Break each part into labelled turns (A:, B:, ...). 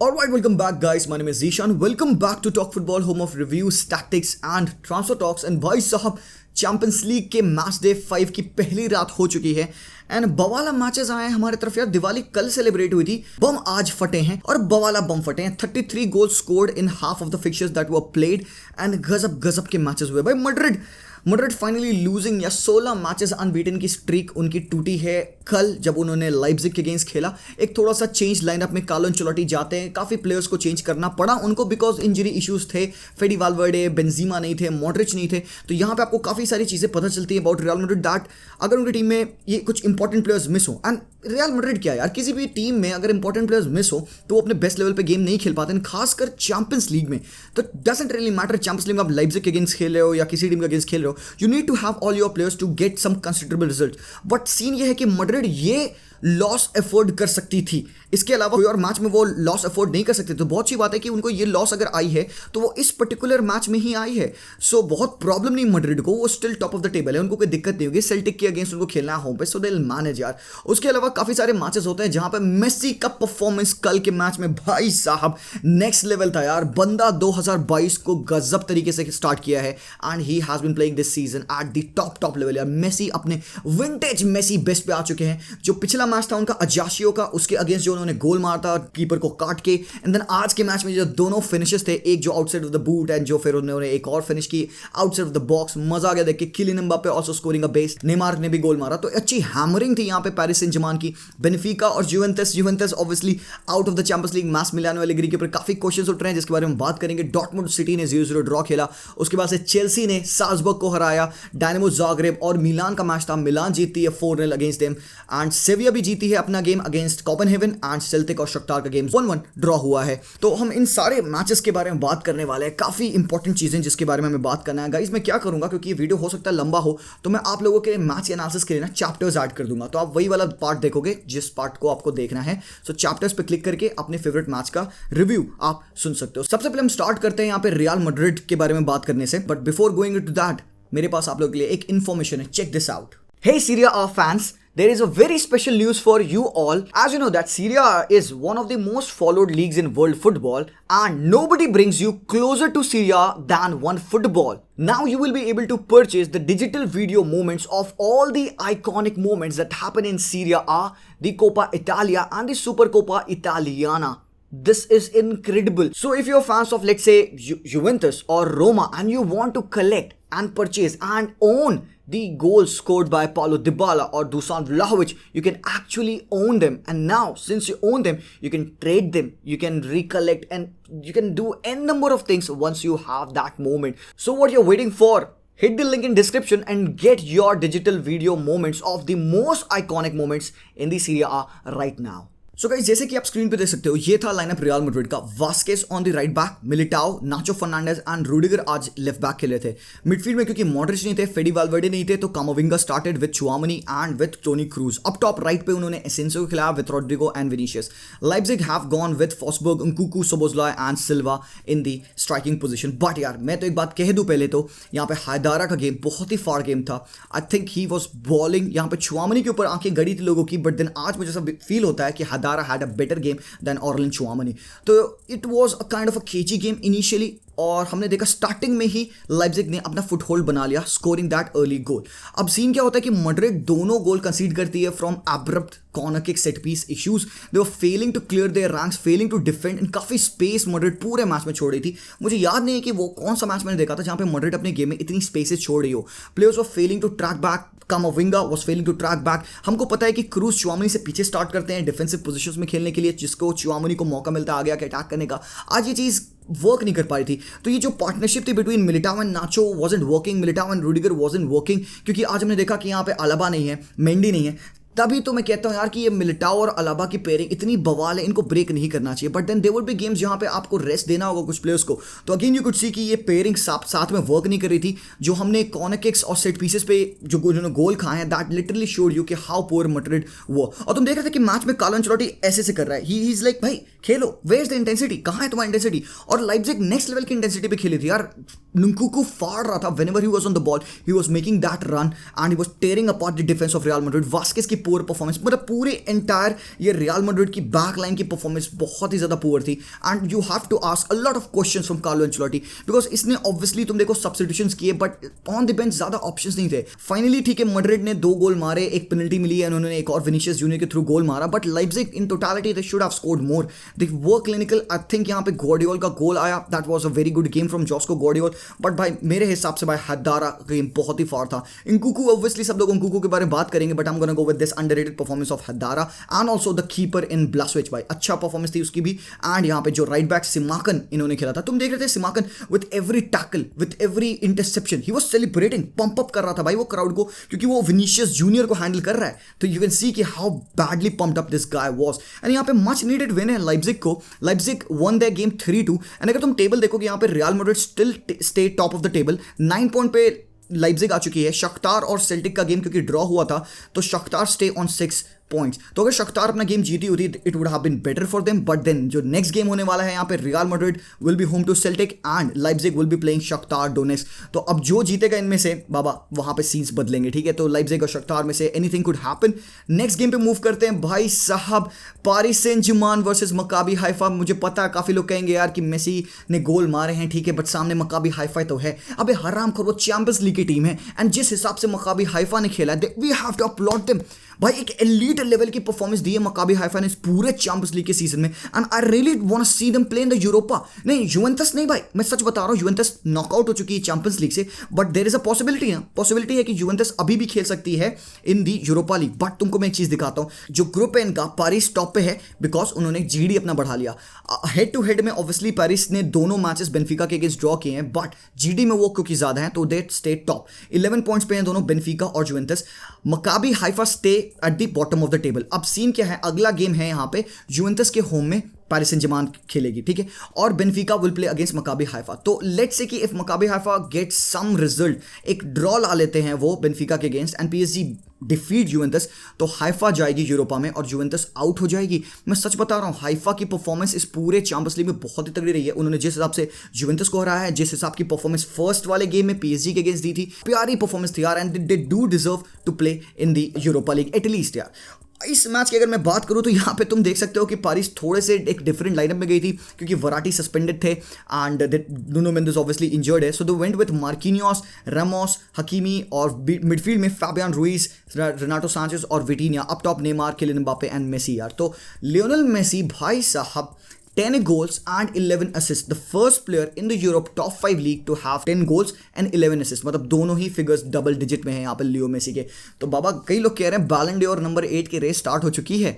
A: Alright, welcome back guys. My name is Zishan. Welcome back to Talk Football, home of reviews, tactics and transfer talks. And भाई साहब champions League के match day 5 की पहली रात हो चुकी है एंड बवाला मैचेस आए हैं हमारी तरफ यार। दिवाली कल सेलिब्रेट हुई थी, बम आज फटे हैं और बवाला बम फटे हैं। 33 goal scored in half of the fixtures that were played and गजब गजब के मैचेस हुए भाई। मैड्रिड फाइनली लूजिंग या 16 मैचेस अनबीटन की स्ट्रीक उनकी टूटी है कल जब उन्होंने लाइप्जिग के अगेंस्ट खेला। एक थोड़ा सा चेंज लाइनअप में कार्लो एंचेलोटी जाते हैं, काफ़ी प्लेयर्स को चेंज करना पड़ा उनको बिकॉज इंजरी इश्यूज थे। फेडी वाल्वर्डे, बेंजीमा नहीं थे, मॉड्रिच नहीं थे। तो यहाँ पे आपको काफ़ी सारी चीज़ें पता चलती हैं अबाउट रियल मैड्रिड दैट अगर उनकी टीम में ये कुछ इंपॉर्टेंट प्लेयर्स मिस हो। एंड रियल मैड्रिड क्या यार, किसी भी टीम में अगर इंपॉर्टेंट प्लेयर्स मिस हो तो वो अपने बेस्ट लेवल पे गेम नहीं खेल पाते, खासकर चैंपियंस लीग में। तो doesn't really matter champions League में आप लाइप्जिग के अगेंस्ट खेल रहे हो या किसी टीम के अगेंस्ट खेल रहे हो, you need to have all your players to get some considerable result. But scene ये है कि मैड्रिड ये लॉस अफोर्ड कर सकती थी, इसके अलावा कोई और मैच में वो लॉस अफोर्ड नहीं कर सकते। तो बहुत अच्छी बात है कि उनको ये लॉस अगर आई है तो वो इस पर्टिकुलर मैच में ही आई है। सो बहुत प्रॉब्लम नहीं मैड्रिड को, वो still top of the table है, उनको कोई दिक्कत नहीं होगी। सेल्टिक के अगेंस्ट उनको खेलना है होम पे, सो दे विल मैनेज यार। उसके अलावा काफी सारे मैचेस होते हैं जहां पे मेसी का परफॉर्मेंस कल के मैच में भाई साहब नेक्स्ट लेवल था यार। बंदा 2022 को गजब तरीके से स्टार्ट किया है and he has been playing this season at the top level यार। मेसी अपने विंटेज मेसी बेस्ट पे आ चुके हैं। जो पिछला मैच था उनका अजाशियो का, उसके अगेंस्ट जो उन्होंने गोल मारा था कीपर को काट के, एंड देन आज के मैच में जो दोनों फिनिशेस थे, एक जो outside of the boot and जो फिर उन्होंने एक और फिनिश की आउटसाइड ऑफ द बॉक्स, मजा आ गया देख के। Kylian Mbappe also scoring a brace, Neymar ने भी गोल मारा। तो अच्छी हैमरिंग थी यहाँ पे पेरिस सेंट जर्मेन की। बेनिफिका और Juventus obviously out of the Champions League. Massimiliano Allegri के ऊपर काफी क्वेश्चंस उठ रहे हैं जिसके बारे में बात करेंगे। डॉर्टमुंड सिटी ने 0-0 ड्रॉ खेला, उसके बाद से चेल्सी ने साल्जबर्ग को हराया, डायनामो जाग्रेब और मिलान का मैच था, मिलान जीती है 4-0 अगेंस्ट देम एंड सेविया भी जीती है अपना game against Copenhagen and Celtic और शख्तार का गेम 1-1 ड्रॉ हुआ है। तो हम इन सारे मैचेस के बारे में बात करने वाले हैं, काफी इंपॉर्टेंट चीजें जिसके बारे में हमें बात करना है गाइस। मैं क्या करूंगा क्योंकि ये वीडियो हो सकता है लंबा हो, तो मैं आप लोगों के मैच एनालिसिस के लिए ना चैप्टर्स ऐड कर दूंगा, तो आप वही वाला पार्ट देखोगे जिस पार्ट को आपको देखना है। सो चैप्टर्स पे क्लिक करके अपने फेवरेट मैच का रिव्यू आप सुन सकते हो। सबसे पहले हम स्टार्ट करते हैं यहाँ पे रियल मैड्रिड के बारे में बात करने से, but before going to that मेरे पास आप लोगों के लिए एक इन्फॉर्मेशन है, check this out. Hey Serie A fans, there is a very special news for you all. As you know that Serie A is one of the most followed leagues in world football and nobody brings you closer to Serie A than one football. Now you will be able to purchase the digital video moments of all the iconic moments that happen in Serie A, the Coppa Italia and the Supercoppa Italiana. This is incredible. So if you're fans of let's say Juventus or Roma and you want to collect and purchase and own the goals scored by Paulo Dybala or Dusan Vlahovic, you can actually own them. And now since you own them, you can trade them, you can recollect and you can do n number of things once you have that moment. So what you're waiting for? Hit the link in description and get your digital video moments of the most iconic moments in the Serie A right now. So guys जैसे कि आप screen पे देख सकते हो ये था lineup Real Madrid का। Vazquez on the right back, Militao, Nacho Fernandez and Rudiger आज लेफ्ट बैक खेले थे। मिडफील्ड में क्योंकि मॉड्रिच नहीं थे, फेडी वाल्वर्डे नहीं थे, तो Camavinga started with Tchouameni and with Toni Kroos. Up top right पे उन्होंने एसेंसियो को खिलाया with Rodrygo and Vinicius. Leipzig have gone with Forsberg, Nkunku, Szoboszlai and Silva in the striking position. But यार मैं तो एक बात कह दूं पहले, तो यहाँ पे हैदारा का गेम बहुत ही फार गेम था। I think he was bowling, यहाँ पे चुआमनी के ऊपर आंखें गड़ी थी लोगों की, बट देन आज मुझे सब फील होता है कि Haidara had a better game than Orlin Chouamani. तो it was a kind of a cagey game initially और हमने देखा स्टार्टिंग में ही लाइप्जिग ने अपना फुटहोल्ड बना लिया स्कोरिंग दैट अर्ली गोल। अब सीन क्या होता है कि मैड्रिड दोनों गोल कंसीड करती है from abrupt corner kick, set piece issues. They were failing to clear their ranks, failing to defend and काफी स्पेस मैड्रिड पूरे मैच में छोड़ रही थी। मुझे याद नहीं है कि वो कौन सा मैच मैंने देखा था जहां पे मैड्रिड अपने गेम में इतनी स्पेसेस छोड़ रही हो। Players were failing to track back, Camavinga was failing to track back. हमको पता है कि क्रूज चुआमनी से पीछे स्टार्ट करते हैं डिफेंसिव पोजीशंस में खेलने के लिए, जिसको चुआमनी को मौका मिलता है आगे आके अटैक करने का। आज ये चीज़ वर्क नहीं कर पा रही थी। तो ये जो पार्टनरशिप थी between Militão and nacho wasn't working, Militão and Rudiger wasn't working, क्योंकि आज हमने देखा कि यहाँ पे अलाबा नहीं है, मेंडी नहीं है। तभी तो मैं कहता हूँ यार कि ये मिलिटाओ और अलाबा की पेयरिंग इतनी बवाल है, इनको ब्रेक नहीं करना चाहिए। But then there would be games जहाँ पे आपको रेस्ट देना होगा कुछ प्लेयर्स को। तो अगेन यू कुड सी कि ये पेयरिंग साथ में वर्क नहीं कर रही थी। जो हमने कॉर्नर किक्स और सेट पीसेस पे जो उन्होंने गोल खाए हैं, दैट लिटरली शोड यू कि हाउ पुअर मैड्रिड वो। और तुम देख रहे थे कि मैच में कार्लो एंचेलोटी ऐसे से कर रहा है, ही इज लाइक भाई खेलो, वेयर इज द इंटेंसिटी, कहाँ है तुम्हारी इंटेंसिटी। और लाइप्जिग नेक्स्ट लेवल की इंटेंसिटी पे खेली थी यार। Nkunku फाड़ रहा था whenever he was on the ball, he was making that run and he was tearing apart the defense of Real Madrid. Vasquez की poor performance, मतलब पूरे entire ये Real Madrid की back line की performance बहुत ही ज़्यादा poor थी. And you have to ask a lot of questions from Carlo Ancelotti because इसने obviously तुम देखो substitutions किए but on the bench ज़्यादा options नहीं थे. Finally ठीक है, Madrid ने 2 गोल मारे, एक penalty मिली है, उन्होंने एक और Vinicius Junior के थ्रू गोल मारा, but Leipzig in totality they should have scored more. They were clinical. I think यहाँ पे Guardiola का गोल आया, that was a very good game from Josko Guardiola, but भाई मेरे हिसाब से भाई हदारा गेम बहुत ही फाड़ था. Nkunku obviously सब लोग Nkunku के बारे में बात करेंगे, but I'm gonna go with this underrated performance of Hadara and also the keeper in Blažević. भाई अच्छा परफॉर्मेंस थी उसकी भी. एंड यहाँ पे जो राइट बैक सिमाकन इन्होंने खेला था, तुम देख रहे थे Simakan with every tackle, with every interception he was celebrating, pump up कर रहा था भाई वो क्राउड को, क्योंकि वो विनीशियस जूनियर को हैंडल कर रहा है. तो यू कैन सी कि how badly pumped up this guy was. And यहाँ पे मच नीडेड विन है लाइप्जिग को. Leipzig one their game 3-2. And अगर तुम टेबल देखोगे यहाँ पे Real Madrid still stay top of the table, 9 point पे लाइप्जिग आ चुकी है. शख्तार और सेल्टिक का गेम क्योंकि ड्रॉ हुआ था तो शख्तार स्टे ऑन 6 पॉइंट्स. तो अगर शख्तार अपना गेम जीती होती it would have been better for them. But then जो नेक्स्ट गेम होने वाला है यहाँ पे Real Madrid will be home to Celtic and Leipzig will be playing Shakhtar Donetsk. तो अब जो जीतेगा इनमें से बाबा वहां पे सीन्स बदलेंगे. ठीक है, तो लाइप्जिग और शख्तार में से anything could happen. Next game पे मूव करते हैं भाई साहब, Paris Saint Germain versus Maccabi Haifa. मुझे पता है काफी लोग कहेंगे यार कि मेसी ने गोल मारे हैं, ठीक है, बट सामने मकाबी हाइफा तो है. अबे हराम खोर, वो चैंपियंस लीग की टीम है एंड जिस हिसाब से मकाबी हाइफा ने खेला है we have to applaud them. भाई एक एलीट लेवल की परफॉर्मेंस दी है मकाबी हाइफा ने इस पूरे चैंपियंस लीग के सीजन में. And I really want to see them play in the Europa. नहीं जुवेंटस नहीं भाई, मैं सच बता रहा हूँ, जुवेंटस नॉकआउट हो चुकी है चैंपियंस लीग से, but there is a possibility ना, पॉसिबिलिटी है कि जुवेंटस अभी भी खेल सकती है in the Europa League. But तुमको मैं एक चीज दिखाता हूँ, जो ग्रुप है इनका, पेरिस टॉप पे है बिकॉज उन्होंने जीडी अपना बढ़ा लिया. हेड टू हेड में ऑब्वियसली पेरिस ने दोनों मैचेस बेनफिका के अगेंस्ट ड्रॉ किए हैं, बट जीडी में वो क्योंकि ज्यादा है तो दे स्टे टॉप. 11 पॉइंट्स पे हैं दोनों, बेनफिका और Juventus. Maccabi Haifa stay at the bottom of the table. अब सीन क्या है, अगला गेम है यहाँ पे जुवेंटस के होम में पेरिस सेंट जर्मैन खेलेगी, ठीक है, और Benfica will play against Maccabi Haifa. तो लेट्स से कि if Maccabi Haifa get some result, एक ड्रॉ ला लेते हैं वो बेनफिका के against and PSG defeat Juventus, तो हाइफा जाएगी यूरोपा में और जुवेंटस आउट हो जाएगी. मैं सच बता रहा हूँ, हाइफा की परफॉर्मेंस इस पूरे चैंपियंस लीग में बहुत ही तगड़ी रही है. उन्होंने जिस हिसाब से जुवेंटस को हराया है, जिस हिसाब की परफॉर्मेंस फर्स्ट वाले गेम में पीएसजी के अगेंस्ट दी थी, प्यारी परफॉर्मेंस थी यार. And they do deserve to play in the Europa League at least यार. इस मैच की अगर मैं बात करूं तो यहाँ पे तुम देख सकते हो कि पेरिस थोड़े से एक डिफरेंट लाइनअप में गई थी क्योंकि वराटी सस्पेंडेड थे and Nuno Mendes obviously injured है. So they went with Marquinhos, Ramos, Hakimi और मिडफील्ड में फैबियन रुइस, रेनाटो सांचेज और Vitinha. Up top Neymar, Kylian Mbappe and Messi यार. तो लियोनेल मेसी भाई साहब 10 goals and 11 assists. The first player in the Europe top 5 league to have 10 goals and 11 assists. मतलब दोनों ही figures double digit में हैं यहाँ पे लियो मेसी के. तो बाबा कई लोग कह रहे हैं बैलन डोर नंबर 8 की रेस स्टार्ट हो चुकी है.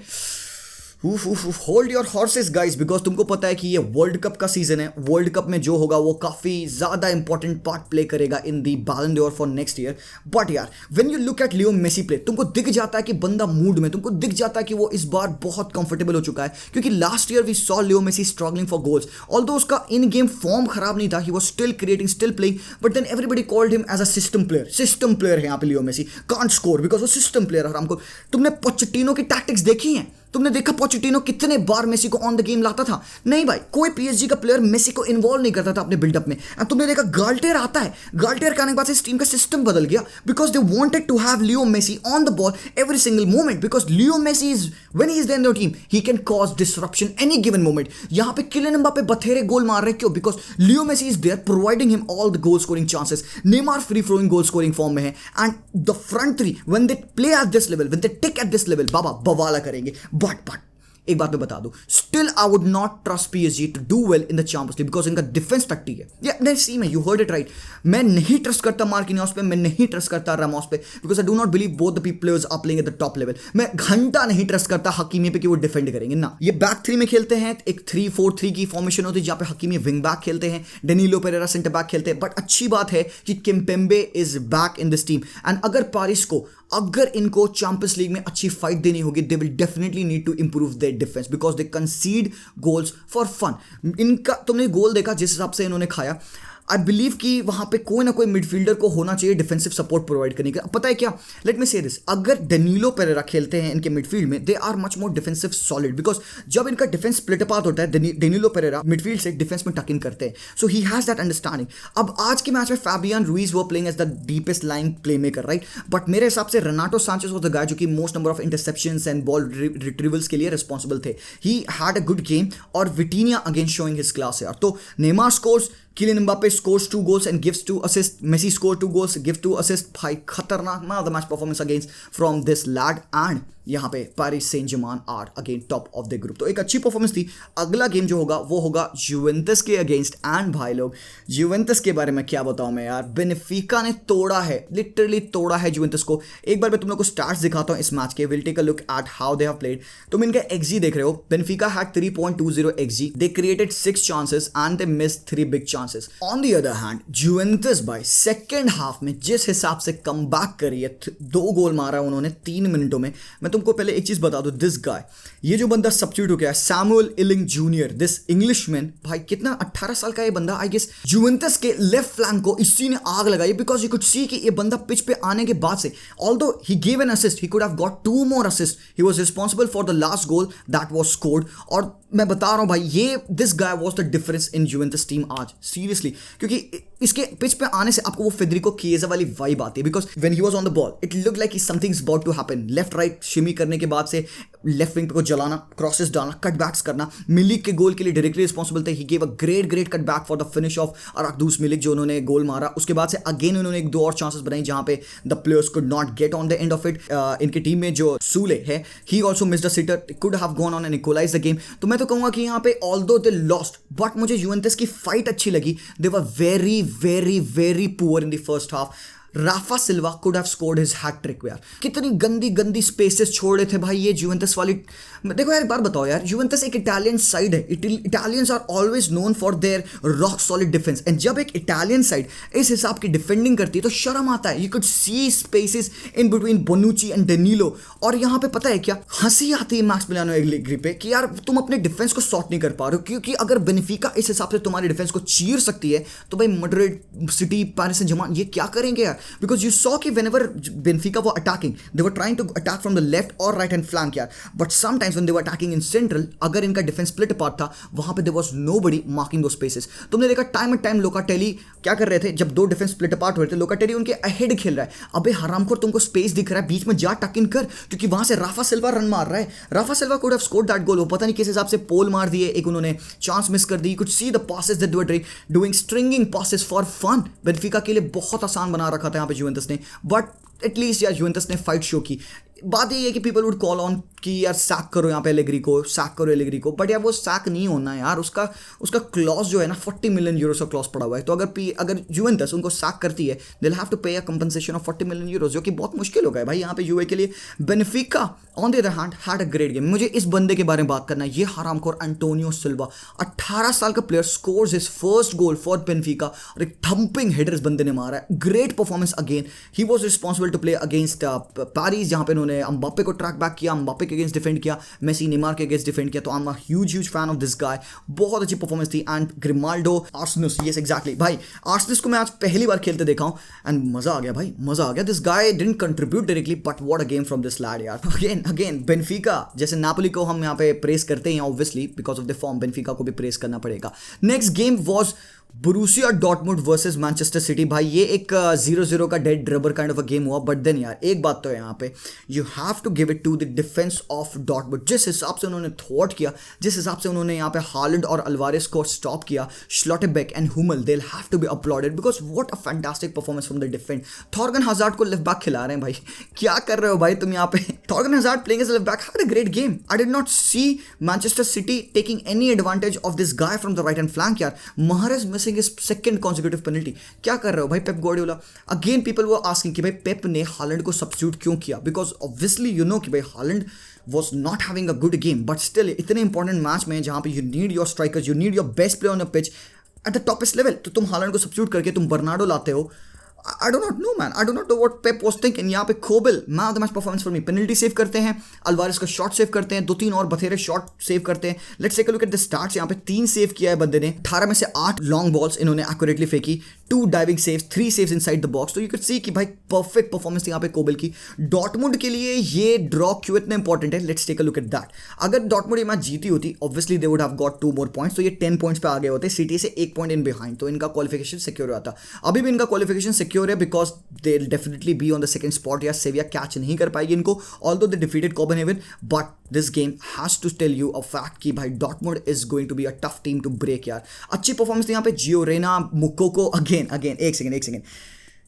A: Hold your horses guys, because तुमको पता है कि ये वर्ल्ड कप का सीजन है. वर्ल्ड कप में जो होगा वो काफी ज्यादा इंपॉर्टेंट पार्ट प्ले करेगा in the Ballon d'Or for next year. But यार when you look at Leo Messi play, तुमको दिख जाता है कि बंदा मूड में, तुमको दिख जाता है कि वो इस बार बहुत कंफर्टेबल हो चुका है. क्योंकि last year we saw Leo Messi struggling for goals. Although उसका इन गेम फॉर्म खराब नहीं था, he was still creating, still playing, but then everybody called him as a system player. System player है यहाँ पे Leo Messi, can't score because वो system player है. हमको तुमने पोचेटिनो की टैक्टिक्स देखी हैं? तुमने देखा पोचेटिनो कितने बार मेसी को ऑन द गेम लाता था? नहीं भाई, कोई पीएसजी का प्लेयर मेसी को इन्वॉल्व नहीं करता था अपने बिल्डअप में. एंड तुमने देखा गाल्टेर आता है, गाल्टेर के आने के बाद इस टीम का सिस्टम बदल गया because they wanted to have Leo Messi on the ball every single moment because Leo Messi is when he is there in the team he can cause disruption any given moment. यहाँ पे Kylian Mbappe बथेरे goal मार रहे, क्यों? Because Leo Messi is there providing him all the goal scoring chances. Neymar free flowing goal scoring form में है and the front three when they play at this level, when they tick at this level, बाबा बवाला करेंगे. But एक बात मैं बता दूं, still I would not trust PSG to do well in the Champions League because इनका defence टट्टी है. या सी में यू हर्ड इट राइट, मैं नहीं ट्रस्ट करता मार्किनियोस पे, मैं नहीं ट्रस्ट करता रामोस पे because I do not believe both the players are playing at the top level. मैं घंटा नहीं ट्रस्ट करता हकीमी पे कि वो डिफेंड करेंगे ना. ये बैक थ्री में खेलते हैं, एक 3-4-3 की फॉर्मेशन होती है जहां पे हकीमी विंग बैक खेलते हैं, डेनिलो पेरेरा सेंटर बैक खेलते हैं. बट अच्छी बात है कि Kimpembe is back in this team and अगर इनको चैंपियंस लीग में अच्छी फाइट देनी होगी, they will definitely need to improve their defence because they concede goals for fun. इनका तुमने गोल देखा जिस हिसाब से इन्होंने खाया. आई बिलीव कि वहां पे कोई ना कोई मिडफील्डर को होना चाहिए डिफेंसिव सपोर्ट प्रोवाइड करने का। पता है क्या, लेट मी से दिस, अगर डेनिलो पेरेरा खेलते हैं इनके मिडफील्ड में, they are much more defensive solid, because जब इनका डिफेंस स्प्लिट अपार्ट होता है डेनिलो पेरेरा मिडफील्ड से डिफेंस में टक इन करते हैं, so he has that understanding. अब आज के मैच में फैबियन रूइज वो playing as the deepest line playmaker, right, but मेरे हिसाब से Renato Sanches was the guy जो कि most number of interceptions and ball retrievals के लिए रिस्पॉन्सिबल थे। ही हैड अ गुड गेम, और Vitinha again showing his class यार। तो Neymar scores, Kylian Mbappe scores 2 goals and gives 2 assists. Messi scored 2 goals, give 2 assists. भाई खतरनाक man of the match performance against from this lad, and यहाँ पे Paris Saint-Germain are again top of the group. तो एक अच्छी performance थी। अगला game जो होगा वो होगा यूवेंटस के अगेंस्ट, एंड भाई लोग यूवेंटस के बारे में क्या बताऊं मैं यार, बेनिफिका ने तोड़ा है, लिटरली तोड़ा है यूवेंटस को। एक बार मैं तुम लोग को स्टार्ट्स दिखाता हूं इस मैच के। Will take a look at how they have played. तुम इनका XG देख रहे हो, Benfica had 3.20 XG, they created 6 chances and they missed 3 big chances. On the other hand Juventus भाई सेकंड हाफ में जिस हिसाब से कमबैक करी है, 2 गोल मारा उन्होंने 3 मिनटों में। मैं तुमको पहले एक चीज बता दूं, दिस गाय, ये जो बंदा सब्स्टिट्यूट हो गया है, Samuel ailing junior, this Englishman, भाई कितना 18 साल का ये बंदा, आई गेस यूवेंटस के लेफ्ट फ्लैंक को इसी ने आग लगाई, बिकॉज यू कुड सी कि ये बंदा पिच पे आने के बाद से, although he give an assist, he could have got 2 more assist, he was responsible for the last goal that was scored. और मैं बता रहा हूं भाई, ये this guy was the difference in Juventus team आज, सीरियसली, क्योंकि इसके पिच पे आने से आपको वो फेडरिको किएजा वाली वाइब आती है, because when he was on the ball it look like something's about to happen. Left right shimmy करने के बाद से लेफ्ट विंग पे को जलाना, क्रॉसेस डालना, कटबैक्स करना। मिलिक के गोल के लिए डायरेक्टली रिस्पॉन्सिबल थे। He gave a great cutback for the finish of Arkadiusz Milik, जो उन्होंने गोल मारा। उसके बाद से अगेन उन्होंने 1-2 और चांसेस बनाई जहां पे the players could not get on the end of it. इनकी टीम में जो सूले है, he also missed the sitter, could have gone on and equalise the game. तो मैं तो कहूंगा कि यहाँ पे ऑल्दो दे लॉस्ट, बट मुझे यूवेंटस की फाइट अच्छी लगी। They were very poor in the first half. Rafa Silva could have scored his hattrick यार, कितनी गंदी स्पेसेस छोड़े थे भाई ये यूवेंटस वाली। देखो यार, एक बार बताओ यार, यूवेंटस एक इटालियन साइड है, Italians are always known for their rock solid defence, and जब एक इटालियन साइड इस हिसाब की डिफेंडिंग करती है तो शर्म आता है। You could see spaces in between बोनुची and Danilo, और यहाँ पे पता है क्या हंसी आती है मैक्सिमिलियानो एल्लेग्री पे कि यार तुम अपने डिफेंस को सॉर्ट नहीं कर पा रहे हो, क्योंकि अगर बेनिफिका इस हिसाब से तुम्हारी डिफेंस को चीर सकती है तो भाई Madrid, City, Paris Saint Germain ये क्या करेंगे यार। बिकॉज यू सॉ कि whenever Benfica were attacking, they were trying to attack from the left or right hand flank यार, but sometimes when they were attacking in central, अगर इनका defence split apart था, वहां पे there was nobody marking those spaces। तुमने देखा time and time Locatelli क्या कर रहे थे, जब 2 डिफेंस स्प्लिट अपार्ट हो रहे थे, लोकाटेली उनके अहेड खेल रहा है। अबे हरामखोर, तुमको स्पेस दिख रहा है, बीच में जा टक इन कर, क्योंकि वहां से राफा सिल्वा रन मार रहा है। Rafa Silva could have scored that goal, वो पता नहीं किस हिसाब से पोल मार दिए, एक उन्होंने चांस मिस कर दी। Could see the passes that they were doing stringing passes for fun. Benfica के लिए बहुत आसान बना रखा था यहाँ पे यूवेंटस ने, बट एटलीस्ट यार यूवेंटस ने फाइट शो की। बात ये है कि पीपल वुड कॉल ऑन कि यार सैक करो यहाँ पे एलेग्री को, सैक करो एलेग्री को, बट यार वो सैक नहीं होना है यार। उसका क्लॉज जो है ना 40 मिलियन यूरो का क्लॉज पड़ा हुआ है, तो अगर यूवेंटस उनको सैक करती है, दे विल हैव टू पे अ कंपनसेशन ऑफ 40 मिलियन यूरो, जो कि बहुत मुश्किल होगा भाई यहाँ पे यूए के लिए। Benfica on the other hand had a great game. मुझे इस बंदे के बारे में बात करना है, ये हरामखोर एंटोनियो सिल्वा, 18 साल का player, scores his first goal for Benfica, और एक थंपिंग हेडर इस बंदे ने मारा है। Great performance again. He was responsible to play against Paris, जहां पे उन्होंने एम्बाप्पे को ट्रैक बैक किया, एम्बाप्पे के अगेंस्ट डिफेंड किया, मेसी नेमार के अगेंस्ट डिफेंड किया। तो I am a huge fan of this guy, बहुत अच्छी परफॉर्मेंस थी। And Grimaldo, Aursnes, yes exactly भाई, आर्सेनस को मैं आज पहली बार खेलते देखा हूं एंड मजा आ गया भाई, मजा आ गया। This guy didn't contribute directly, but what a game from this lad यार। अगेन बेनिफिका, जैसे नापोली को हम यहाँ पे प्रेस करते हैं obviously because of the form, Benfica को भी प्रेस करना पड़ेगा। Next game was Borussia Dortmund versus Manchester City. भाई ये एक 0-0 का dead rubber kind of a game हुआ, बट देन यार एक बात तो है यहाँ पे, you have to give it to the defence of Dortmund. जिस हिसाब से उन्होंने थ्वॉट किया, जिस हिसाब से उन्होंने यहाँ पे हालैंड और अल्वारेस को स्टॉप किया, Schlotterbeck and Hummels, they will have to be applauded because what a fantastic performance from the defence. Thorgan Hazard को लेफ्ट बैक खिला रहे हैं भाई, क्या कर रहे हो भाई तुम यहाँ पे। Thorgan Hazard playing as left back had a great game. I did not see Manchester City taking any advantage of this guy from the right hand flank यार। Mahrez missing his second consecutive penalty, क्या कर रहे हो भाई Pep Guardiola. Again people were asking कि भाई पेप ने Holland को सब्स्टिट्यूट क्यों किया, बिकॉज ऑब्वियसली यू नो कि भाई Holland was not having a good game, but still इतने इंपॉर्टेंट मैच में जहां पे you need your strikers, you need your best player on the pitch at the topest level, तो तुम Holland को substitute करके तुम बर्नार्डो लाते हो। I do not know man, I do not know what Pep was thinking. यहाँ पे Kobel man of the match performance for me, penalty save करते हैं, अल्वारेस का शॉट सेव करते हैं, 2-3 और बथेरे शॉट सेव करते हैं। Let's take a look at the stats. यहाँ पे 3 सेव किया है बंदे ने, 18 में से 8 लॉन्ग बॉल्स इन्होंने एक्यूरेटली फेंकी, 2 diving saves, 3 saves inside the box. तो यू कैन सी कि भाई परफेक्ट परफॉर्मेंस थी यहाँ पे कोबल की। डॉर्टमुंड के लिए ये ड्रॉ क्यों इतना इंपॉर्टेंट है, let's take a look at that. अगर डॉर्टमुंड ये मैच जीती होती, obviously they would have got 2 more points, तो ये 10 पॉइंट्स पे आ गए होते, सिटी से 1 पॉइंट इन बिहाइंड, तो इनका क्वालिफिकेशन सिक्योर हुआ था। अभी भी इनका क्वालिफिकेशन सिक्योर है because they will definitely be on the second spot. या सेविया कैच नहीं कर पाएगी इनको, although they defeated Copenhagen, but this game has to tell you a fact कि भाई Dortmund is going to be a tough team to break यार। अच्छी performance थी यहाँ पे जियोरेना मुकोको, अगेन एक सेकंड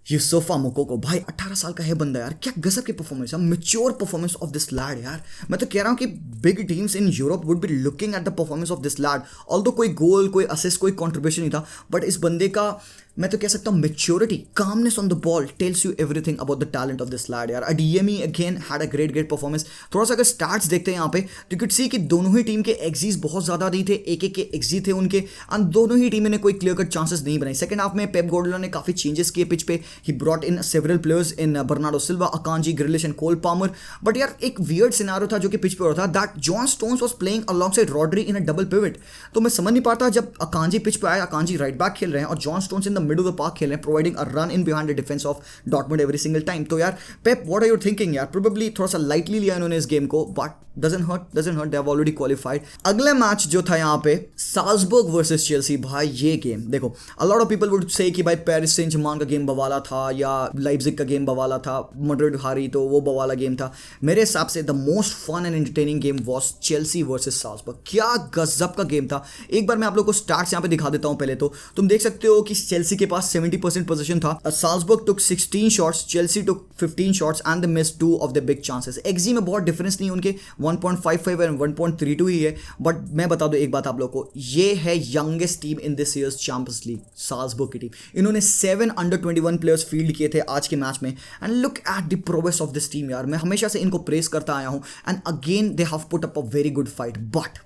A: यूसुफा मुकोको, भाई 18 साल का है बंदा यार, क्या गजब की परफॉर्मेंस है, mature performance of this lad यार। मैं तो कह रहा हूँ कि big teams in Europe would be looking at the performance of this lad. Although कोई गोल, कोई असिस्ट, कोई कॉन्ट्रीब्यूशन नहीं था, बट इस बंदे का मैं तो कह सकता हूँ maturity, calmness on the ball tells you everything about the talent of this lad यार। Adeyemi again had a great performance. थोड़ा सा अगर स्टार्ट्स देखते हैं यहाँ पे तो यू कुड सी कि दोनों ही टीम के एक्जीज बहुत ज्यादा नहीं थे, एक के एक्जी थे उनके, एंड दोनों ही टीमें ने कोई क्लियर कट चांसेस नहीं बनाई। सेकंड हाफ में पेप गार्डियोला ने काफी चेंजेस किए पिच पे, he brought in several players in Bernardo Silva, Akanji, Grealish and Cole Palmer. But यार एक वियर्ड सिनारियो था जो कि पिच पे हो रहा था, that John stones was playing alongside Rodri in a double pivot. तो मैं समझ नहीं पाता, जब अकांजी पिच पे आया, अकांजी राइट बैक खेल रहे हैं और John stones in the mid of the park खेल रहे हैं, providing a run in behind the defense of Dortmund every single time. तो यार पेप, what are you thinking यार? Probably थोड़ा सा lightly लिया इन्होंने इस गेम को, but doesn't hurt, they have already qualified. अगला मैच जो था यहाँ पे साल्जबर्ग वर्सेस चेल्सी, भाई ये गेम देखो, a lot of people would say कि भाई पेरिस सेंट जर्मेन का गेम बवाला था या लाइप्जिग का गेम बवाला था, मैड्रिड हारी तो वो बवाला गेम था। मेरे हिसाब से the most fun and entertaining game was Chelsea versus Salzburg. क्या गजब का गेम था। एक बार मैं आप लोग को स्टार्ट्स यहाँ पे दिखा देता हूँ। पहले तो तुम देख सकते हो कि चेल्सी के पास 70% पोजीशन था, Salzburg took 16 shots, Chelsea took 15 shots and they missed 2 of the big chances. Exe में बहुत डिफरेंस नहीं, उनके 1.55 एंड 1.32 ही है, बट मैं बता दूं एक बात आप लोग को, ये है youngest team in this years champions league, Salzburg की टीम। इन्होंने 7 अंडर 21 प्लेयर्स फील्ड किए थे आज के मैच में, and look at the progress of this team यार। मैं हमेशा से इनको प्रेस करता आया हूं, and again they have put up a very good fight. But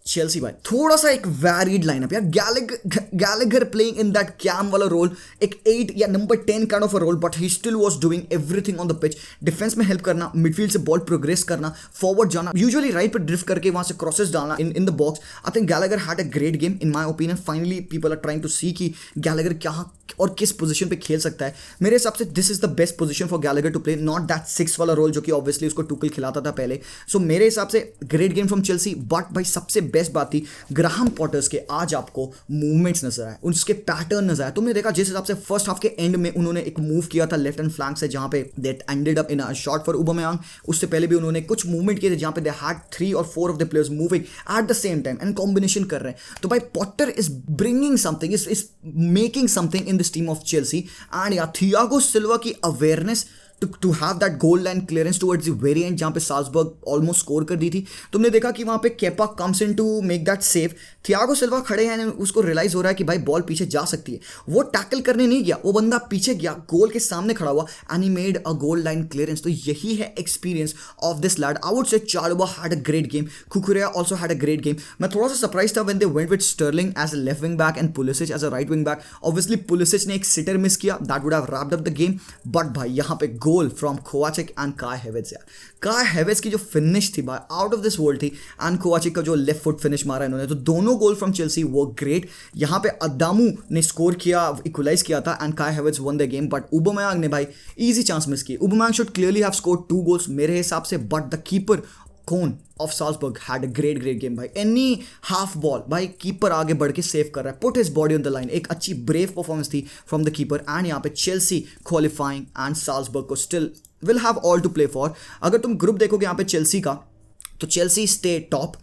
A: Chelsea भाई थोड़ा सा एक वैरिड लाइनअप यार, Gallagher playing in that CAM वाला रोल, एक 8 या number 10 kind of a role, but he still was doing everything on the pitch. Defence में help करना, मिडफील्ड से बॉल प्रोग्रेस करना, फॉरवर्ड जाना, यूजुअली राइट पे ड्रिफ्ट करके वहां से क्रॉसेस डालना in the box. I think Gallagher had a great game in my opinion. Finally people are trying to see कि गैलेगर क्या और किस पोजीशन पे खेल सकता है। मेरे हिसाब से this is the best position for Gallagher to play, not that 6 वाला रोल जो कि ऑब्वियसली उसको टुकल खिलाता था पहले। सो मेरे हिसाब से great game from Chelsea. But भाई सबसे बेस्ट बात थी ग्राहम पॉटर्स के आज आपको मूवमेंट्स नजर आए, उसके पैटर्न नजर आए। तुमने देखा जिस हिसाब से फर्स्ट हाफ के एंड में उन्होंने एक मूव किया था लेफ्ट हैंड फ्लैंक से, जहां पे that ended up in a shot for Aubameyang. उससे पहले भी उन्होंने कुछ मूवमेंट किए थे जहां पे दे हैड 3 और 4 of the players moving at the same time and combination कर रहे हैं। तो भाई Potter is bringing something, is making something in this team of Chelsea. And या थियागो सिल्वा की awareness to have that goal line clearance towards the very end जहाँ पे Salzburg almost score कर दी थी। तुमने देखा कि वहाँ पे Kepa comes in to make that save, Thiago Silva खड़े हैं, उसको रियलाइज हो रहा है कि भाई बॉल पीछे जा सकती है, वो टैकल करने नहीं गया, वो बंदा पीछे गया, गोल के सामने खड़ा हुआ and he made a goal line clearance. तो यही है experience of this lad. I would say Chalobah had a great game, Cucurella also had a great game. मैं थोड़ा सा सरप्राइज था when they went with Sterling as a left wing back and Pulisic as a right wing back. Obviously Pulisic ने एक sitter miss किया, that would have wrapped up the game. But भाई यहाँ पे गोल फ्रॉम कोवाचिक एंड काय हेवर्ट्ज यार, काय हेवर्ट्ज की जो फिनिश थी भाई आउट ऑफ दिस वर्ल्ड थी, एंड कोवाचिक का जो लेफ्ट फुट फिनिश मारा इन्होंने, तो दोनों गोल फ्रॉम चेल्सी वो ग्रेट। यहाँ पे अदामू ने स्कोर किया, इक्वलाइज किया था, and Kai Havertz won the game. But Aubameyang ने भाई इजी चांस मिस की। Aubameyang should clearly have scored 2 goals मेरे हिसाब से, but the keeper Kohn of Salzburg had a great game भाई। एनी हाफ बॉल भाई कीपर आगे बढ़ के सेव कर रहा है, put his body on the line. एक अच्छी ब्रेव परफॉर्मेंस थी फ्रॉम द कीपर। एंड यहाँ पे चेल्सी क्वालिफाइंग एंड साल्जबर्ग को still will have all to play for. अगर तुम ग्रुप देखोगे यहाँ पे चेल्सी का, तो चेल्सी स्टे टॉप।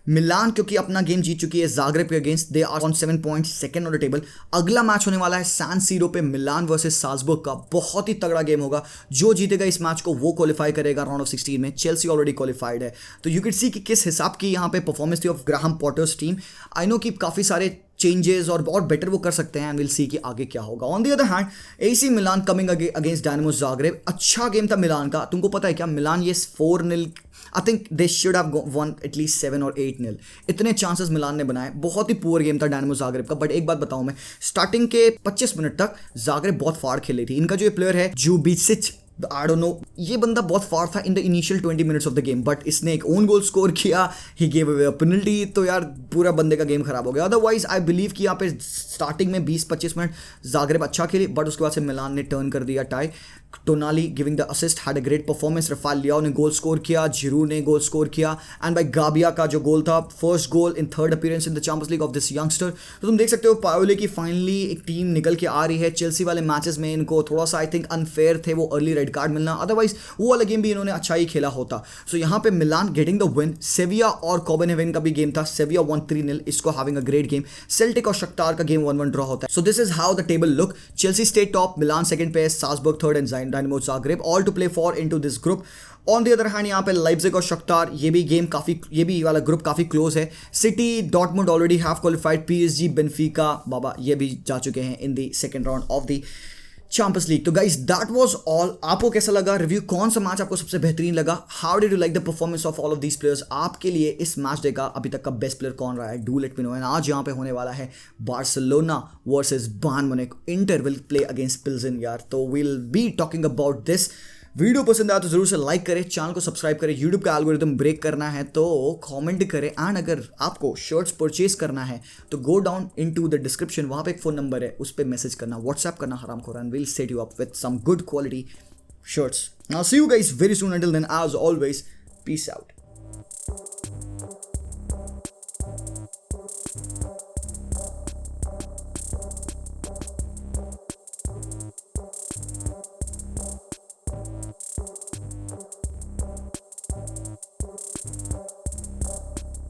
A: मिलान क्योंकि अपना गेम जीत चुकी है ज़ाग्रेब के against, they are on 7 points, second on the table. अगला मैच होने वाला है सैन सीरो पे मिलान वर्सेस साल्जबर्ग का, बहुत ही तगड़ा गेम होगा। जो जीतेगा इस मैच को वो क्वालिफाई करेगा राउंड ऑफ 16 में। चेल्सी ऑलरेडी क्वालिफाइड है। तो यू कैन सी कि किस हिसाब की यहाँ पे परफॉर्मेंस थी of Graham Potter's team. I know कि काफ़ी सारे चेंजेस और बेटर वो कर सकते हैं, एंड विल सी कि आगे क्या होगा। On the other hand AC Milan coming against dynamo Zagreb, अच्छा गेम था मिलान का। तुमको पता है क्या, मिलान ये 4-0, I think they should have one at least 7 और 8-0, इतने चांसेस मिलान ने बनाए। बहुत ही पुअर गेम था डायनामो ज़ाग्रेब का। बट एक बात बताऊं मैं, स्टार्टिंग के 25 मिनट तक ज़ाग्रेब बहुत फाड़ खेल रही थी। इनका जो ये प्लेयर है जुबिसिच, आई डोंट नो, ये बंदा बहुत फार था in the initial 20 minutes of the game, but इसने एक ओन गोल स्कोर किया, he gave away a penalty, तो यार पूरा बंदे का गेम खराब हो गया। अदरवाइज आई बिलीव कि यहाँ पे स्टार्टिंग में 20-25 मिनट ज़ाग्रेब अच्छा खेली, बट उसके बाद से मिलान ने टर्न कर दिया tie. Tonali giving the assist, had a great performance. Rafael Leao ने गोल स्कोर किया, जिरू ने गोल स्कोर किया, एंड बाय गाबिया का जो गोल था, first goal in third appearance in the Champions League of this youngster. तो तुम देख सकते हो पायोले की फाइनली एक टीम निकल के आ रही है। चेल्सी वाले मैचेस में इनको थोड़ा सा आई थिंक अनफेयर थे वो अर्ली रेड कार्ड मिलना, अदरवाइज वो वाला गेम भी इन्होंने अच्छा ही खेला होता। सो यहाँ पे Milan getting the win. Sevilla और कोपेनहेगन का भी गेम था, सेविया 1-3-0, इसको having a great game. Celtic और शख्तार का गेम 1-1 ड्रॉ होता है। So this is how the table look. Chelsea stay top, Milan second पे, Salzburg third and Dynamo Zagreb all to play for into this group. On the other hand यहाँ पे Leipzig और शख्तार, ये भी वाला group काफ़ी क्लोज है। City, Dortmund already have qualified, PSG, Benfica, बाबा ये भी जा चुके हैं in the second round of the Champions League. तो गाइस दैट वाज ऑल। आपको कैसा लगा रिव्यू, कौन सा मैच आपको सबसे बेहतरीन लगा? How did you like the performance of all of these players? आपके लिए इस मैच डे का अभी तक का बेस्ट प्लेयर कौन रहा है? Do let me know. And आज यहाँ पे होने वाला है Barcelona versus Bayern Munich, Inter will play against Pilsen यार, तो will be talking about this. Video पसंद आया तो जरूर से लाइक करें, चैनल को सब्सक्राइब करें। यूट्यूब का एल्गोरिथम ब्रेक करना है तो कमेंट करें, एंड अगर आपको शर्ट्स परचेज करना है तो go down into the description, वहाँ पे एक फ़ोन नंबर है, उस पर मैसेज करना, व्हाट्सएप करना हरामखोर, and will set you up with some good quality shirts. I'll see you guys very soon. Until then, as always, peace out.